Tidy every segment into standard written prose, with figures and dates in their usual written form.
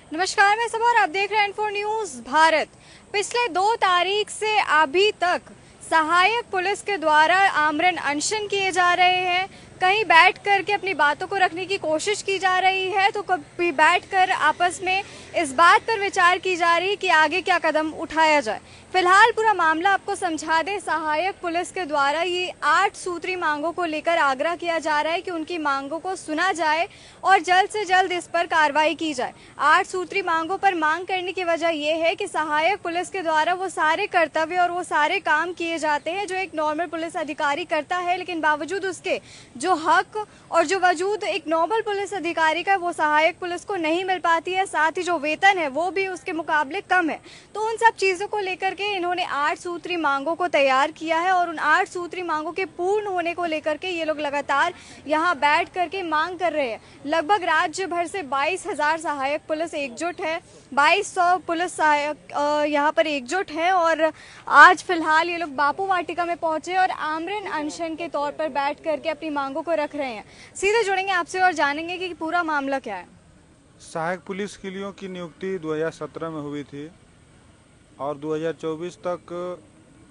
नमस्कार, मैं सबा और आप देख रहे हैं इन्फो न्यूज भारत। पिछले 2 तारीख से अभी तक सहायक पुलिस के द्वारा आमरण अनशन किए जा रहे हैं। कहीं बैठ कर के अपनी बातों को रखने की कोशिश की जा रही है, तो कभी बैठ कर आपस में इस बात पर विचार की जा रही है कि आगे क्या कदम उठाया जाए। फिलहाल पूरा मामला आपको समझा दें। सहायक पुलिस के द्वारा ये 8 सूत्री मांगों को लेकर आग्रह किया जा रहा है कि उनकी मांगों को सुना जाए और जल्द से जल्द इस पर कार्रवाई की जाए। 8 सूत्री मांगों पर मांग करने की वजह यह है कि सहायक पुलिस के द्वारा वो सारे कर्तव्य और वो सारे काम किए जाते हैं जो एक नॉर्मल पुलिस अधिकारी करता है, लेकिन बावजूद उसके जो हक और जो वजूद एक नॉर्मल पुलिस अधिकारी का वो सहायक पुलिस को नहीं मिल पाती है। साथ ही जो वेतन है वो भी उसके मुकाबले कम है। तो उन सब चीज़ों को लेकर के इन्होंने 8 सूत्री मांगों को तैयार किया है और उन 8 सूत्री मांगों के पूर्ण होने को लेकर के ये लोग लगातार यहाँ बैठ करके मांग कर रहे हैं। लगभग राज्य भर से 22,000 सहायक पुलिस एकजुट है, 2200 पुलिस सहायक यहाँ पर एकजुट है और आज फिलहाल ये लोग बापू वाटिका में पहुंचे और आमरण अनशन के तौर पर बैठ करके अपनी मांगों को रख रहे हैं। सीधे जुड़ेंगे आपसे और जानेंगे कि पूरा मामला क्या है। सहायक पुलिस किलियों की नियुक्ति 2017 में हुई थी और 2024 तक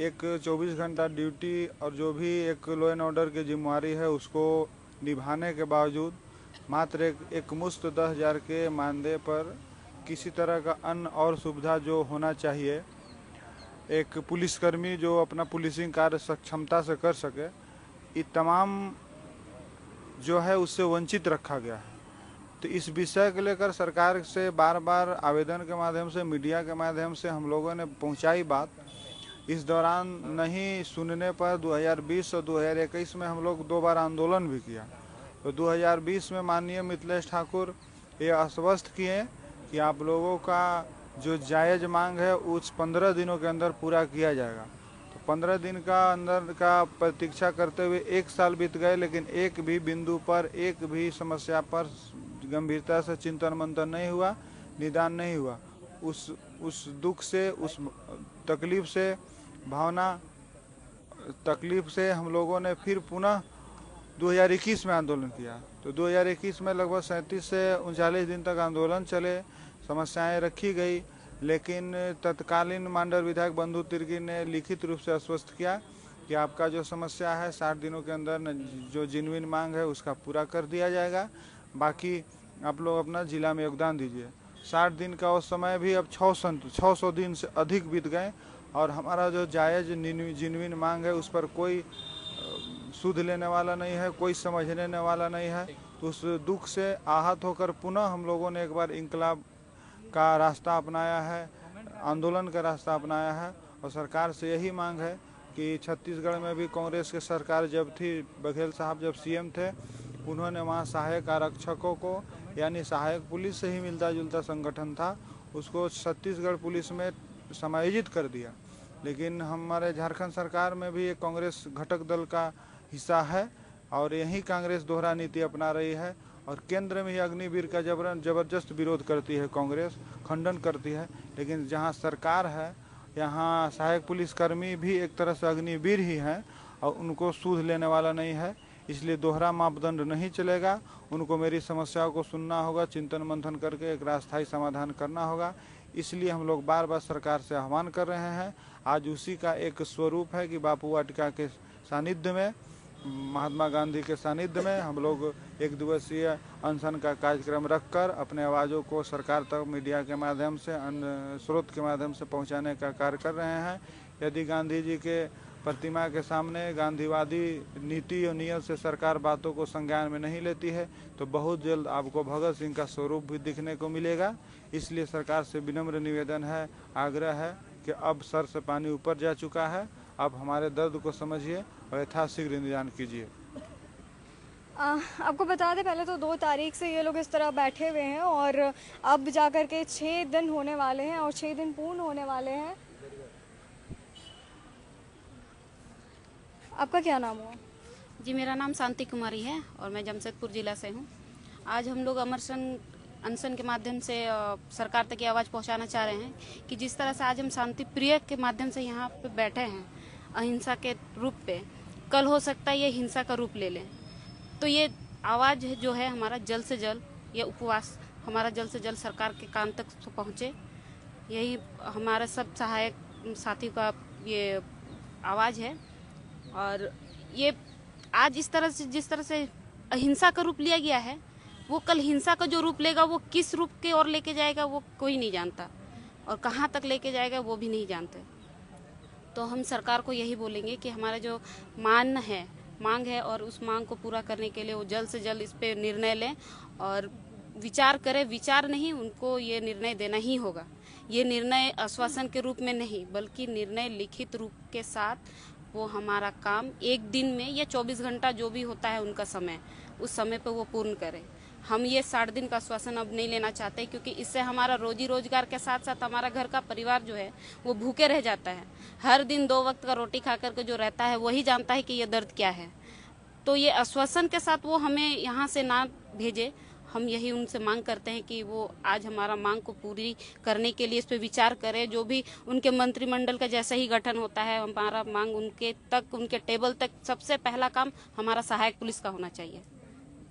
एक 24 घंटा ड्यूटी और जो भी एक लॉ एंड ऑर्डर की जिम्मेवारी है उसको निभाने के बावजूद मात्र एक मुश्त 10,000 के मानदेय पर किसी तरह का अन्य और सुविधा जो होना चाहिए, एक पुलिसकर्मी जो अपना पुलिसिंग कार्य सक्षमता से कर सके, ये तमाम जो है उससे वंचित रखा गया है। तो इस विषय को लेकर सरकार से बार बार आवेदन के माध्यम से, मीडिया के माध्यम से हम लोगों ने पहुंचाई बात। इस दौरान नहीं सुनने पर 2020 और 2021 में हम लोग 2 बार आंदोलन भी किया। तो 2020 में माननीय मिथिलेश ठाकुर ये आश्वस्त किए कि आप लोगों का जो जायज़ मांग है उस 15 दिनों के अंदर पूरा किया जाएगा। तो 15 दिन का अंदर का प्रतीक्षा करते हुए 1 साल बीत गए, लेकिन एक भी बिंदु पर, एक भी समस्या पर गंभीरता से चिंतन मंथन नहीं हुआ, निदान नहीं हुआ। उस दुख से, उस तकलीफ से, तकलीफ से हम लोगों ने फिर पुनः 2021 में आंदोलन किया। तो 2021 में लगभग 37 से 39 दिन तक आंदोलन चले, समस्याएं रखी गई, लेकिन तत्कालीन मांडर विधायक बंधु तिर्की ने लिखित रूप से आश्वस्त किया कि आपका जो समस्या है 60 दिनों के अंदर जो जिनविन मांग है उसका पूरा कर दिया जाएगा, बाकी आप लोग अपना जिला में योगदान दीजिए। 60 दिन का उस समय भी अब 600 दिन से अधिक बीत गए और हमारा जो जायज़ जिनविन मांग है उस पर कोई सुध लेने वाला नहीं है, कोई समझने वाला नहीं है। तो उस दुख से आहत होकर पुनः हम लोगों ने एक बार इंकलाब का रास्ता अपनाया है, आंदोलन का रास्ता अपनाया है और सरकार से यही मांग है कि छत्तीसगढ़ में भी कांग्रेस की सरकार जब थी, बघेल साहब जब सीएम थे, उन्होंने वहाँ सहायक आरक्षकों को, यानी सहायक पुलिस से ही मिलता जुलता संगठन था, उसको छत्तीसगढ़ पुलिस में समायोजित कर दिया। लेकिन हमारे झारखंड सरकार में भी एक कांग्रेस घटक दल का हिस्सा है और यही कांग्रेस दोहरा नीति अपना रही है और केंद्र में ही अग्निवीर का जबरदस्त विरोध करती है कांग्रेस, खंडन करती है। लेकिन जहां सरकार है यहाँ सहायक पुलिसकर्मी भी एक तरह से अग्निवीर ही हैं और उनको सूद लेने वाला नहीं है, इसलिए दोहरा मापदंड नहीं चलेगा। उनको मेरी समस्याओं को सुनना होगा, चिंतन मंथन करके एक राजस्थायी समाधान करना होगा। इसलिए हम लोग बार बार सरकार से आह्वान कर रहे हैं। आज उसी का एक स्वरूप है कि बापू वाटिका के सानिध्य में, महात्मा गांधी के सानिध्य में हम लोग 1 दिवसीय अनशन का कार्यक्रम रखकर अपने आवाज़ों को सरकार तक मीडिया के माध्यम से, अन्य स्रोत के माध्यम से पहुंचाने का कार्य कर रहे हैं। यदि गांधी जी के प्रतिमा के सामने गांधीवादी नीति और नियत से सरकार बातों को संज्ञान में नहीं लेती है तो बहुत जल्द आपको भगत सिंह का स्वरूप भी दिखने को मिलेगा। इसलिए सरकार से विनम्र निवेदन है, आग्रह है कि अब सर से पानी ऊपर जा चुका है, अब हमारे दर्द को समझिए और यथाशीघ्र निदान कीजिए। आपको बता दें, पहले तो 2 तारीख से ये लोग इस तरह बैठे हुए हैं और अब जाकर के 6 दिन होने वाले हैं और 6 दिन पूर्ण होने वाले हैं। आपका क्या नाम हुआ? जी, मेरा नाम शांति कुमारी है और मैं जमशेदपुर जिला से हूँ। आज हम लोग अनशन के माध्यम से सरकार तक की आवाज़ पहुँचाना चाह रहे हैं कि जिस तरह से आज हम शांति प्रिय के माध्यम से यहाँ पे बैठे हैं अहिंसा के रूप पे, कल हो सकता है ये हिंसा का रूप ले लें। तो ये आवाज़ जो है हमारा जल्द से जल्द ये उपवास हमारा जल्द से जल्द सरकार के कान तक पहुँचे। यही हमारा सब सहायक साथी का ये आवाज़ है। और ये आज इस तरह से जिस तरह से अहिंसा का रूप लिया गया है, वो कल हिंसा का जो रूप लेगा वो किस रूप के ओर लेके जाएगा वो कोई नहीं जानता, और कहाँ तक लेके जाएगा वो भी नहीं जानते। तो हम सरकार को यही बोलेंगे कि हमारा जो मांग है और उस मांग को पूरा करने के लिए वो जल्द से जल्द इस पे निर्णय लें और विचार करें। विचार नहीं, उनको ये निर्णय देना ही होगा। ये निर्णय आश्वासन के रूप में नहीं, बल्कि निर्णय लिखित रूप के साथ वो हमारा काम एक दिन में या 24 घंटा जो भी होता है उनका समय, उस समय पे वो पूर्ण करें। हम ये 60 दिन का आश्वासन अब नहीं लेना चाहते, क्योंकि इससे हमारा रोजी रोजगार के साथ साथ हमारा घर का परिवार जो है वो भूखे रह जाता है। हर दिन 2 वक्त का रोटी खा करके जो रहता है वही जानता है कि ये दर्द क्या है। तो ये आश्वासन के साथ वो हमें यहाँ से ना भेजे। हम यही उनसे मांग करते हैं कि वो आज हमारा मांग को पूरी करने के लिए इस पर विचार करें। जो भी उनके मंत्रिमंडल का जैसा ही गठन होता है, हमारा मांग उनके टेबल तक सबसे पहला काम हमारा सहायक पुलिस का होना चाहिए।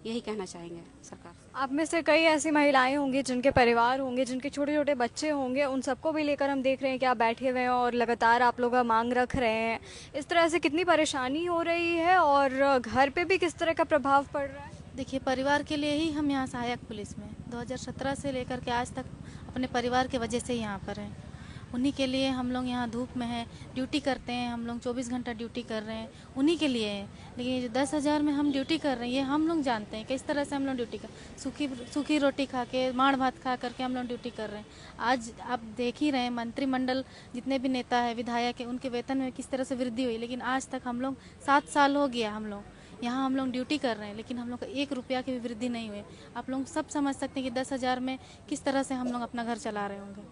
यही कहना चाहेंगे सरकार। आप में से कई ऐसी महिलाएं होंगी जिनके परिवार होंगे, जिनके छोटे छोटे बच्चे होंगे, उन सबको भी लेकर हम देख रहे हैं कि आप बैठे हुए हैं और लगातार आप लोग मांग रख रहे हैं। इस तरह से कितनी परेशानी हो रही है और घर पे भी किस तरह का प्रभाव पड़ रहा है? देखिए, परिवार के लिए ही हम यहाँ सहायक पुलिस में 2017 से लेकर के आज तक अपने परिवार के वजह से यहाँ पर हैं। उन्हीं के लिए हम लोग यहाँ धूप में हैं, ड्यूटी करते हैं। हम लोग 24 घंटा ड्यूटी कर रहे हैं, उन्हीं के लिए है। लेकिन ये 10,000 में हम ड्यूटी कर रहे हैं, ये हम लोग जानते हैं किस तरह से हम लोग ड्यूटी कर सूखी रोटी खा के, माड़ भात खा करके हम लोग ड्यूटी कर रहे हैं। आज आप देख ही रहे हैं मंत्रिमंडल जितने भी नेता है, विधायक है, उनके वेतन में किस तरह से वृद्धि हुई। लेकिन आज तक हम लोग 7 साल हो गया हम लोग यहाँ हम लोग ड्यूटी कर रहे हैं, लेकिन हम लोग का 1 रुपया की भी वृद्धि नहीं हुई। आप लोग सब समझ सकते हैं कि 10,000 में किस तरह से हम लोग अपना घर चला रहे होंगे।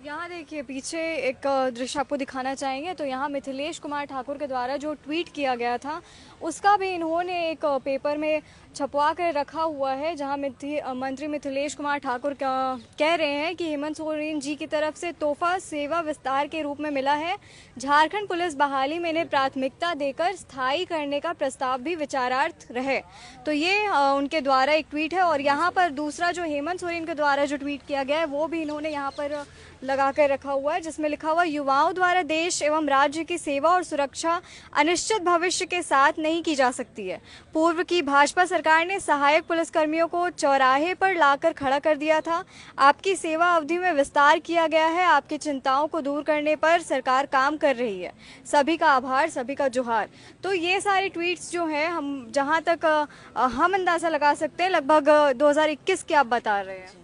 यहाँ देखिए, पीछे एक दृश्य आपको दिखाना चाहेंगे। तो यहाँ मिथिलेश कुमार ठाकुर के द्वारा जो ट्वीट किया गया था उसका भी इन्होंने एक पेपर में छपवा कर रखा हुआ है, जहाँ मंत्री मिथिलेश कुमार ठाकुर कह रहे हैं कि हेमंत सोरेन जी की तरफ से तोहफा सेवा विस्तार के रूप में मिला है। झारखंड पुलिस बहाली में इन्हें प्राथमिकता देकर स्थायी करने का प्रस्ताव भी विचारार्थ रहे। तो ये उनके द्वारा एक ट्वीट है। और यहाँ पर दूसरा जो हेमंत सोरेन के द्वारा जो ट्वीट किया गया है वो भी इन्होंने यहाँ पर लगा कर रखा हुआ है, जिसमें लिखा हुआ, युवाओं द्वारा देश एवं राज्य की सेवा और सुरक्षा अनिश्चित भविष्य के साथ नहीं की जा सकती है। पूर्व की भाजपा सरकार ने सहायक पुलिसकर्मियों को चौराहे पर लाकर खड़ा कर दिया था। आपकी सेवा अवधि में विस्तार किया गया है। आपकी चिंताओं को दूर करने पर सरकार काम कर रही है। सभी का आभार, सभी का जोहार। तो ये सारे ट्वीट्स जो हैं, हम जहाँ तक हम अंदाजा लगा सकते हैं, लगभग 2021 के आप बता रहे हैं।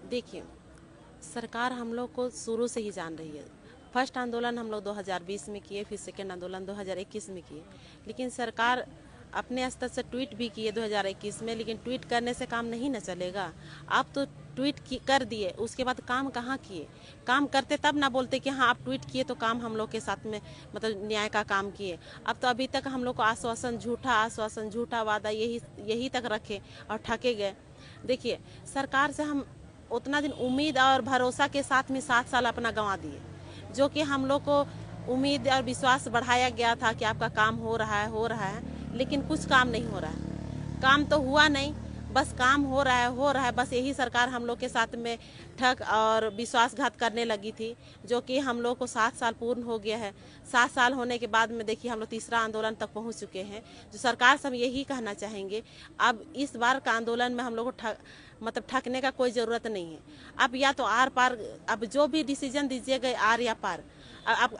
देखिए, सरकार हम लोग को शुरू से ही जान रही है। फर्स्ट आंदोलन हम लोग 2020 में किए, फिर सेकेंड आंदोलन 2021 में किए। लेकिन सरकार अपने स्तर से ट्वीट भी किए 2021 में, लेकिन ट्वीट करने से काम नहीं न चलेगा। आप तो ट्वीट कर दिए, उसके बाद काम कहाँ किए? काम करते तब ना बोलते कि हाँ आप ट्वीट किए तो काम हम लोग के साथ में मतलब न्याय का काम किए। अब तो अभी तक हम लोग को आश्वासन झूठा वादा यही तक रखे और ठके गए। देखिए, सरकार से हम उतना दिन उम्मीद और भरोसा के साथ में 7 साल अपना गंवा दिए, जो कि हम लोग को उम्मीद और विश्वास बढ़ाया गया था कि आपका काम हो रहा है, लेकिन कुछ काम नहीं हो रहा है। काम तो हुआ नहीं, बस काम हो रहा है। बस यही सरकार हम लोग के साथ में ठग और विश्वासघात करने लगी थी, जो कि हम लोग को 7 साल पूर्ण हो गया है। 7 साल होने के बाद में देखिए हम लोग तीसरा आंदोलन तक पहुंच चुके हैं। जो सरकार से हम यही कहना चाहेंगे, अब इस बार का आंदोलन में हम लोग को ठगने का कोई ज़रूरत नहीं है। अब या तो आर पार, अब जो भी डिसीजन दीजिएगा आर या पार।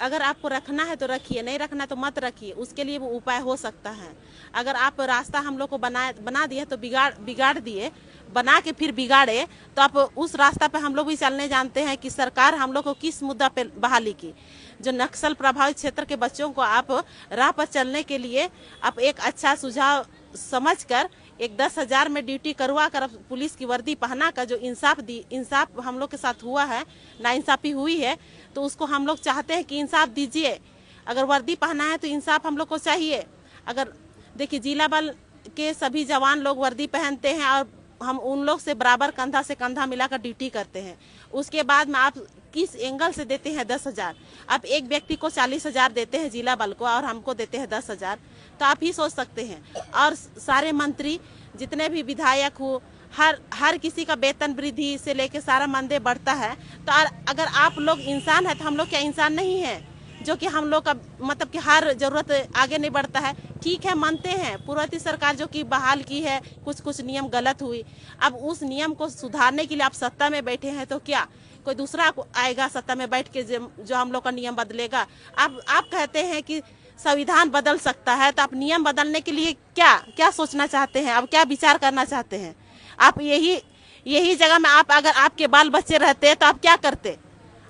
अगर आपको रखना है तो रखिए, नहीं रखना तो मत रखिए, उसके लिए वो उपाय हो सकता है। अगर आप रास्ता हम लोग को बना दिए तो बिगाड़ दिए, बना के फिर बिगाड़े, तो आप उस रास्ता पे हम लोग भी चलने जानते हैं कि सरकार हम लोग को किस मुद्दा पे बहाली की। जो नक्सल प्रभावित क्षेत्र के बच्चों को आप राह पर चलने के लिए आप एक अच्छा सुझाव समझकर एक 10,000 में ड्यूटी करवा कर पुलिस की वर्दी पहना कर जो इंसाफ हम लोग के साथ हुआ है, नाइंसाफी हुई है, तो उसको हम लोग चाहते हैं कि इंसाफ दीजिए। अगर वर्दी पहना है तो इंसाफ हम लोग को चाहिए। अगर देखिए, जिला बल के सभी जवान लोग वर्दी पहनते हैं और हम उन लोग से बराबर कंधा से कंधा मिलाकर ड्यूटी करते हैं। उसके बाद में आप किस एंगल से देते हैं 10,000? आप एक व्यक्ति को 40,000 देते हैं जिला बल को और हमको देते हैं 10,000, तो आप ही सोच सकते हैं। और सारे मंत्री जितने भी विधायक हो, हर किसी का वेतन वृद्धि से लेके सारा मानदेय बढ़ता है। तो अगर आप लोग इंसान है तो हम लोग क्या इंसान नहीं है जो कि हम लोग का मतलब कि हर जरूरत आगे नहीं बढ़ता है? ठीक है, मानते हैं पूर्ववर्ती सरकार जो कि बहाल की है, कुछ कुछ नियम गलत हुई। अब उस नियम को सुधारने के लिए आप सत्ता में बैठे हैं तो क्या कोई दूसरा आएगा सत्ता में बैठ के जो हम लोग का नियम बदलेगा? आप कहते हैं कि संविधान बदल सकता है, तो आप नियम बदलने के लिए क्या क्या सोचना चाहते हैं? आप क्या विचार करना चाहते हैं? आप यही जगह में अगर आपके बाल बच्चे रहते तो आप क्या करते?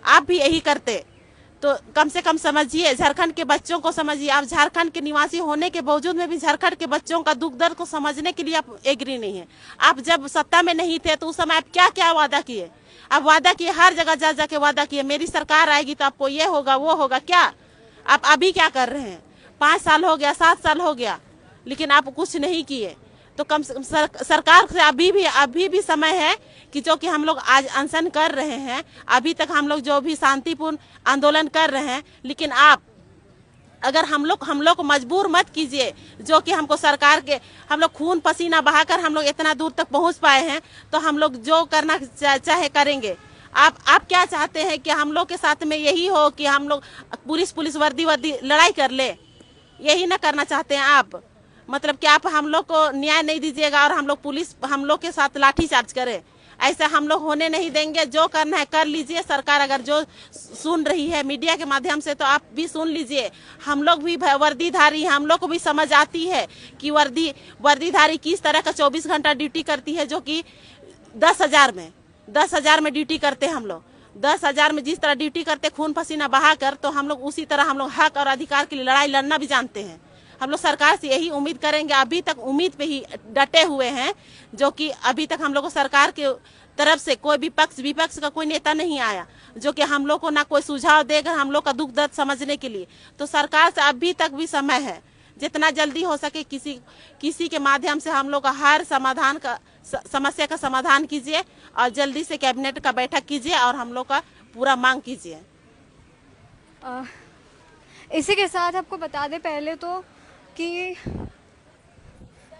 आप भी यही करते। तो कम से कम समझिए, झारखंड के बच्चों को समझिए। आप झारखंड के निवासी होने के बावजूद में भी झारखंड के बच्चों का दुख दर्द को समझने के लिए आप एग्री नहीं है। आप जब सत्ता में नहीं थे तो उस समय आप क्या क्या वादा किए? आप वादा किए, हर जगह जा जाके वादा किए, मेरी सरकार आएगी तो आपको ये होगा वो होगा। क्या आप अभी क्या कर रहे हैं? 5 साल हो गया, 7 साल हो गया, लेकिन आप कुछ नहीं किए। तो कम से कम सरकार से अभी भी समय है कि जो कि हम लोग आज अनशन कर रहे हैं, अभी तक हम लोग जो भी शांतिपूर्ण आंदोलन कर रहे हैं, लेकिन आप अगर हम लोग को मजबूर मत कीजिए। जो कि हमको सरकार के हम लोग खून पसीना बहाकर हम लोग इतना दूर तक पहुंच पाए हैं, तो हम लोग जो करना चाहे करेंगे। आप क्या चाहते हैं कि हम लोग के साथ में यही हो कि हम लोग पुलिस वर्दी लड़ाई कर ले? यही ना करना चाहते हैं आप? मतलब कि आप हम लोग को न्याय नहीं दीजिएगा और हम लोग के साथ लाठीचार्ज करे? ऐसा हम लोग होने नहीं देंगे। जो करना है कर लीजिए। सरकार अगर जो सुन रही है मीडिया के माध्यम से तो आप भी सुन लीजिए। हम लोग भी वर्दीधारी, हम लोग को भी समझ आती है कि वर्दीधारी किस तरह का 24 घंटा ड्यूटी करती है, जो कि 10,000 में ड्यूटी करते हैं हम लोग। 10,000 में जिस तरह ड्यूटी करते खून पसीना बहा कर, तो हम लोग उसी तरह हम लोग हक और अधिकार के लिए लड़ाई लड़ना भी जानते हैं। हम लोग सरकार से यही उम्मीद करेंगे। अभी तक उम्मीद पे ही डटे हुए हैं, जो कि अभी तक हम लोग को सरकार के तरफ से कोई विपक्ष का कोई नेता नहीं आया जो कि हम लोग को ना कोई सुझाव देगा हम लोग का दुख दर्द समझने के लिए। तो सरकार से अभी तक भी समय है, जितना जल्दी हो सके किसी के माध्यम से हम लोग का हर समस्या का समाधान कीजिए और जल्दी से कैबिनेट का बैठक कीजिए और हम लोग का पूरा मांग कीजिए। इसी के साथ आपको बता दें पहले तो कि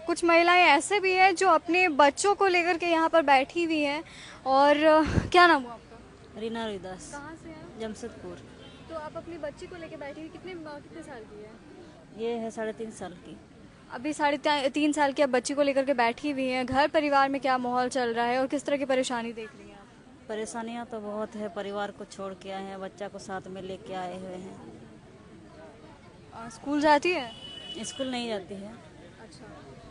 कुछ महिलाएं ऐसे भी हैं जो अपने बच्चों को लेकर के यहाँ पर बैठी हुई हैं। और क्या नाम हुआ आपका? रीना रविदास। कहाँ से हैं? जमशेदपुर। तो आप अपनी बच्ची को लेकर बैठी हुई कितने साल की है? ये है 3.5 साल की। अभी 3.5 साल की आप बच्ची को लेकर के बैठी हुई हैं। घर परिवार में क्या माहौल चल रहा है और किस तरह की परेशानी देख रही हैं आप? परेशानियाँ तो बहुत है। परिवार को छोड़ के आए हैं, बच्चा को साथ में लेके आए हुए हैं। स्कूल जाती है? स्कूल नहीं जाती है। अच्छा,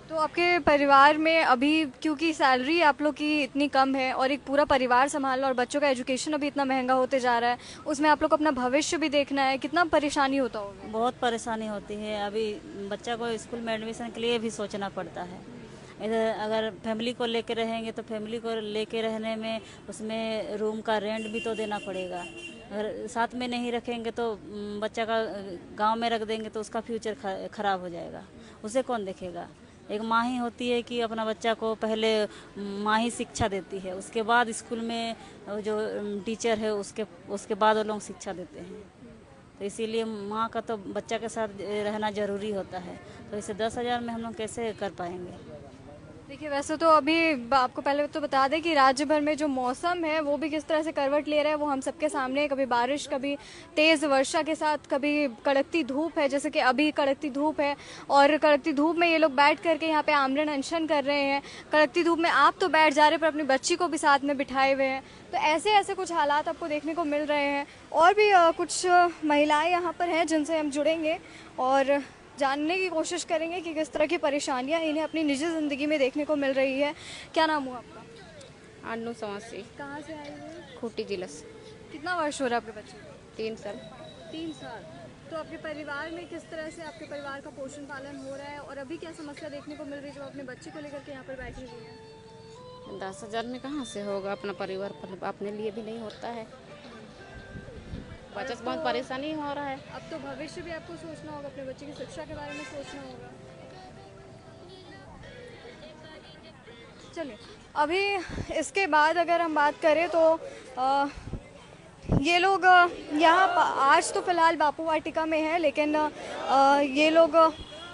तो आपके परिवार में अभी क्योंकि सैलरी आप लोग की इतनी कम है और एक पूरा परिवार संभालना और बच्चों का एजुकेशन अभी इतना महंगा होते जा रहा है, उसमें आप लोग को अपना भविष्य भी देखना है, कितना परेशानी होता होगा? बहुत परेशानी होती है। अभी बच्चा को स्कूल में एडमिशन के लिए भी सोचना पड़ता है। इधर अगर फैमिली को लेके रहेंगे तो फैमिली को लेके रहने में उसमें रूम का रेंट भी तो देना पड़ेगा। अगर साथ में नहीं रखेंगे तो बच्चा का गांव में रख देंगे तो उसका फ्यूचर खराब हो जाएगा। उसे कौन देखेगा? एक माँ ही होती है कि अपना बच्चा को पहले माँ ही शिक्षा देती है, उसके बाद स्कूल में जो टीचर है उसके बाद वो लोग शिक्षा देते हैं। तो इसीलिए माँ का तो बच्चा के साथ रहना ज़रूरी होता है। तो इसे 10,000 में हम लोग कैसे कर पाएंगे? देखिए, वैसे तो अभी आपको पहले तो बता दें कि राज्य भर में जो मौसम है वो भी किस तरह से करवट ले रहा है वो हम सबके सामने। कभी बारिश, कभी तेज़ वर्षा के साथ, कभी कड़कती धूप है, जैसे कि अभी कड़कती धूप है। और कड़कती धूप में ये लोग बैठ करके यहाँ पे आमरण अनशन कर रहे हैं। कड़कती धूप में आप तो बैठ जा रहे हैं पर अपनी बच्ची को भी साथ में बिठाए हुए हैं। तो ऐसे कुछ हालात आपको देखने को मिल रहे हैं। और भी कुछ महिलाएँ यहाँ पर हैं जिनसे हम जुड़ेंगे और जानने की कोशिश करेंगे कि किस तरह की परेशानियां इन्हें अपनी निजी ज़िंदगी में देखने को मिल रही है। क्या नाम हुआ आपका? अन्नू समस्या। कहाँ से आई हुई? खूटी जिला से। कितना वर्ष हो रहा है आपके बच्चे को? 3 साल। 3 साल। तो आपके परिवार में किस तरह से आपके परिवार का पोषण पालन हो रहा है और अभी क्या समस्या देखने को मिल रही है जो अपने बच्चे को लेकर के यहाँ पर बैठी हुई है? 10,000 में कहाँ से होगा? अपना परिवार अपने लिए भी नहीं होता है। बच्चे से बहुत परेशानी हो रहा है। अब तो भविष्य भी आपको सोचना होगा, अपने बच्चे की शिक्षा के बारे में सोचना होगा। चलिए, अभी इसके बाद अगर हम बात करें तो ये लोग यहाँ आज तो फ़िलहाल बापू वाटिका में है, लेकिन ये लोग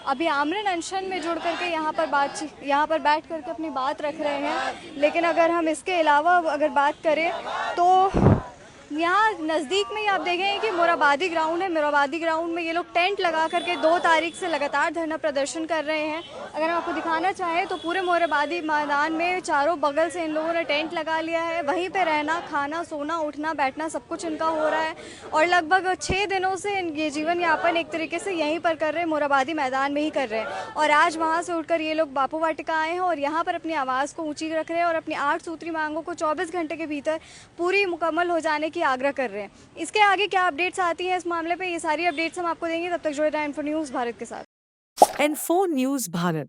अभी आमरण अनशन में जुड़ करके यहाँ पर बैठ करके अपनी बात रख रहे हैं। लेकिन अगर हम इसके अलावा अगर बात करें तो यहाँ नज़दीक में ही आप देखें कि मोराबादी ग्राउंड है। मोराबादी ग्राउंड में ये लोग टेंट लगा करके 2 तारीख से लगातार धरना प्रदर्शन कर रहे हैं। अगर हम आपको दिखाना चाहें तो पूरे मोराबादी मैदान में चारों बगल से इन लोगों ने टेंट लगा लिया है। वहीं पे रहना, खाना, सोना, उठना, बैठना सब कुछ इनका हो रहा है और लगभग 6 दिनों से ये जीवन यापन एक तरीके से यहीं पर कर रहे हैं, मोराबादी मैदान में ही कर रहे हैं। और आज वहाँ से उठकर ये लोग बापू वाटिका आए हैं और यहाँ पर अपनी आवाज़ को ऊँची रख रहे हैं और अपनी 8 सूत्री मांगों को 24 घंटे के भीतर पूरी मुकम्मल हो जाने की आग्रह कर रहे हैं। इसके आगे क्या अपडेट्स आती हैं इस मामले पे, ये सारी अपडेट्स हम आपको देंगे। तब तक जुड़े रहें इन्फो न्यूज़ भारत के साथ। Info news Bharat